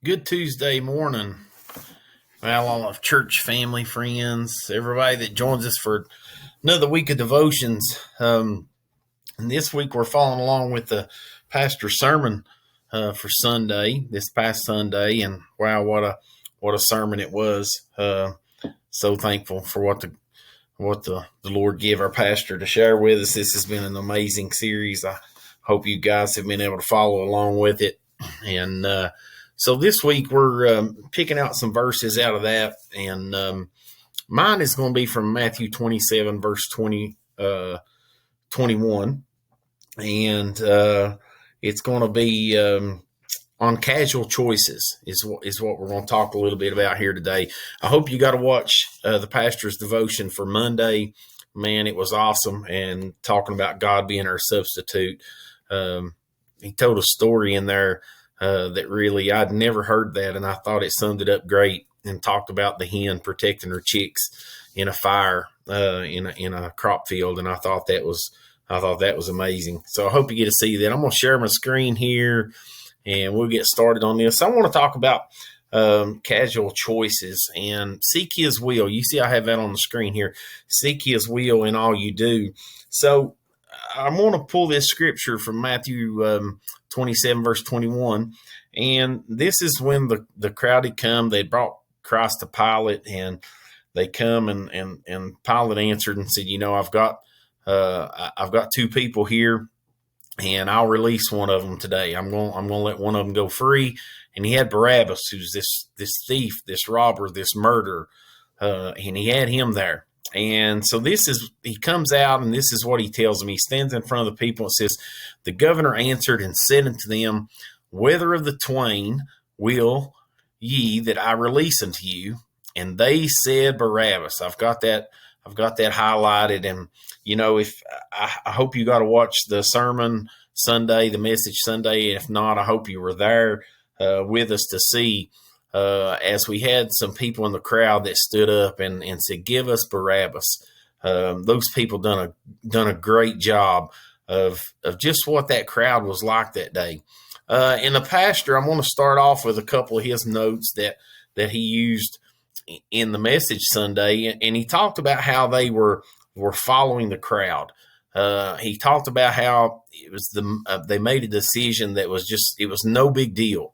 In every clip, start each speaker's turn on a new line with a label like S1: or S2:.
S1: Good Tuesday morning. Well, all of church family, friends, everybody that joins us for another week of devotions. And this week we're following along with the pastor's sermon for Sunday, this past Sunday. And wow, what a sermon it was. So thankful for what the Lord gave our pastor to share with us. This has been an amazing series. I hope you guys have been able to follow along with it. And so this week we're picking out some verses out of that, and mine is going to be from Matthew 27, verse 21, and it's going to be on casual choices is what we're going to talk a little bit about here today. I hope you got to watch the pastor's devotion for Monday. Man, it was awesome, and talking about God being our substitute. He told a story in there that really, I'd never heard that, and I thought it summed it up great, and talked about the hen protecting her chicks in a fire in a crop field, and I thought that was amazing. So I hope you get to see that. I'm going to share my screen here, and we'll get started on this. I want to talk about casual choices and seek His will. You see, I have that on the screen here. Seek His will in all you do. So I'm going to pull this scripture from Matthew 27, verse 21. And this is when the crowd had come. They brought Christ to Pilate, and they come and Pilate answered and said, I've got two people here, and I'll release one of them today. I'm going to let one of them go free. And he had Barabbas, who's this thief, this robber, this murderer, and he had him there. And so he comes out, and this is what he tells them. He stands in front of the people and says, "The governor answered and said unto them, Whether of the twain will ye that I release unto you? And they said Barabbas." I've got that highlighted. And if I hope you got to watch the sermon Sunday, the message Sunday. If not, I hope you were there with us to see. As we had some people in the crowd that stood up and said, "Give us Barabbas." Those people done a great job of just what that crowd was like that day. And the pastor, I'm going to start off with a couple of his notes that he used in the message Sunday, and he talked about how they were following the crowd. He talked about how it was they made a decision that was it was no big deal.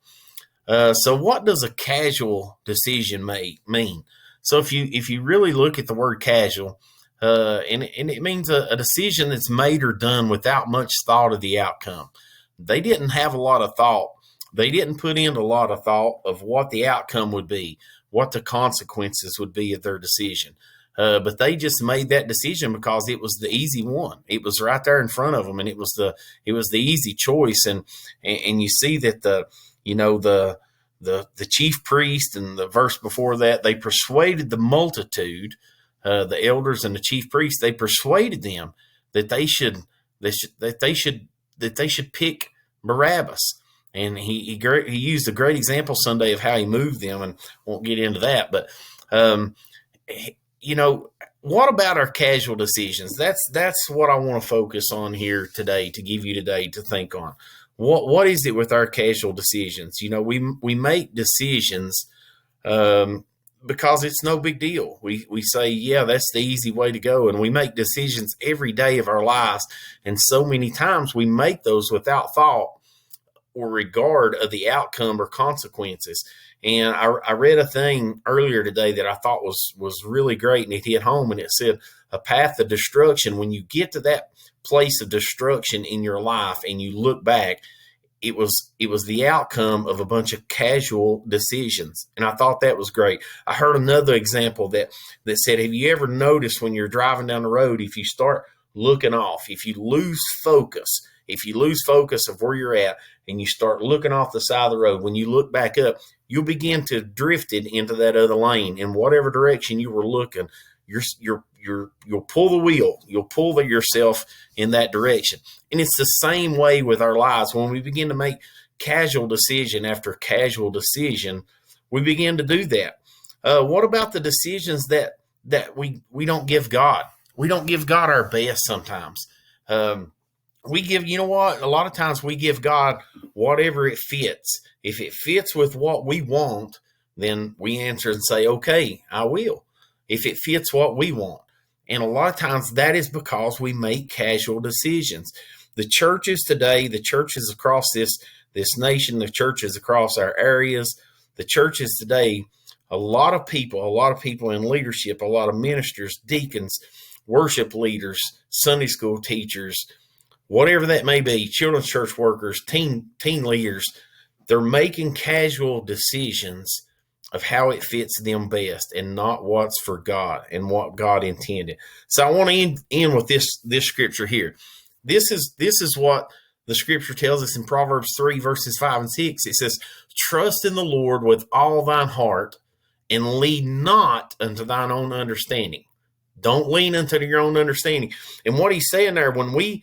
S1: So what does a casual decision mean? So if you really look at the word casual, and it means a decision that's made or done without much thought of the outcome. They didn't have a lot of thought. They didn't put in a lot of thought of what the outcome would be, what the consequences would be of their decision. But they just made that decision because it was the easy one. It was right there in front of them, and it was the easy choice. And you see that the chief priest, and the verse before that, they persuaded the multitude, the elders and the chief priests. They persuaded them that they should pick Barabbas. And he used a great example Sunday of how he moved them, and won't get into that. But what about our casual decisions? That's what I want to focus on here today, to give you today to think on. What is it with our casual decisions? We make decisions because it's no big deal. We say, yeah, that's the easy way to go. And we make decisions every day of our lives. And so many times we make those without thought or regard of the outcome or consequences. And I read a thing earlier today that I thought was really great, and it hit home, and it said, a path of destruction. When you get to that place of destruction in your life and you look back, it was the outcome of a bunch of casual decisions. And I thought that was great. I heard another example that said, have you ever noticed when you're driving down the road, if you start looking off, if you lose focus of where you're at, and you start looking off the side of the road, when you look back up, you'll begin to drift it into that other lane in whatever direction you were looking. You'll pull the wheel. You'll pull yourself in that direction. And it's the same way with our lives. When we begin to make casual decision after casual decision, we begin to do that. What about the decisions that we don't give God? We don't give God our best sometimes. we give, you know what? A lot of times we give God whatever it fits. If it fits with what we want, then we answer and say, okay, I will. If it fits what we want. And a lot of times that is because we make casual decisions. The churches today, the churches across this nation, the churches across our areas, the churches today, a lot of people in leadership, a lot of ministers, deacons, worship leaders, Sunday school teachers, whatever that may be, children's church workers, teen leaders, they're making casual decisions of how it fits them best and not what's for God and what God intended. So I want to end with this scripture here. This is what the scripture tells us in Proverbs 3, verses 5 and 6. It says, trust in the Lord with all thine heart and lean not unto thine own understanding. Don't lean into your own understanding. And what he's saying there, when we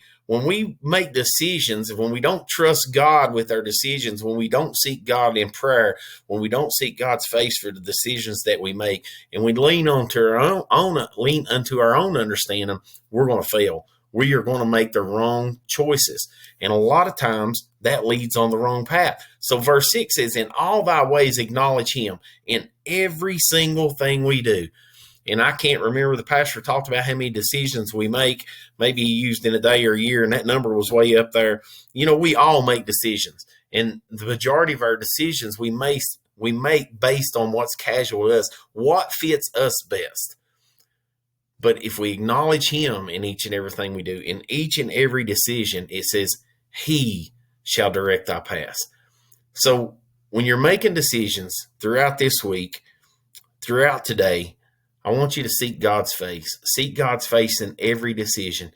S1: make decisions, when we don't trust God with our decisions, when we don't seek God in prayer, when we don't seek God's face for the decisions that we make, and we lean unto our own understanding, we're going to fail. We are going to make the wrong choices. And a lot of times that leads on the wrong path. So verse 6 says, in all thy ways acknowledge him in every single thing we do. And I can't remember, the pastor talked about how many decisions we make. Maybe he used in a day or a year, and that number was way up there. You know, we all make decisions. And the majority of our decisions we make based on what's casual to us, what fits us best. But if we acknowledge him in each and everything we do, in each and every decision, it says, he shall direct thy paths. So when you're making decisions throughout this week, throughout today, I want you to seek God's face. Seek God's face in every decision.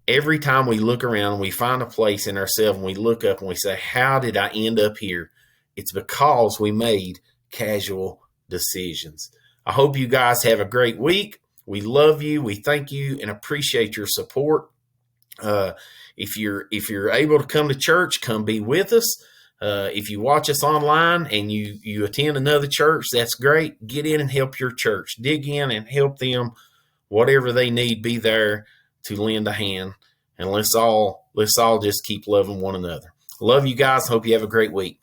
S1: Every time we look around, we find a place in ourselves and we look up and we say, how did I end up here? It's because we made casual decisions. I hope you guys have a great week. We love you. We thank you and appreciate your support. If you're able to come to church, come be with us. If you watch us online and you attend another church, that's great. Get in and help your church. Dig in and help them. Whatever they need, be there to lend a hand. And let's all just keep loving one another. Love you guys. Hope you have a great week.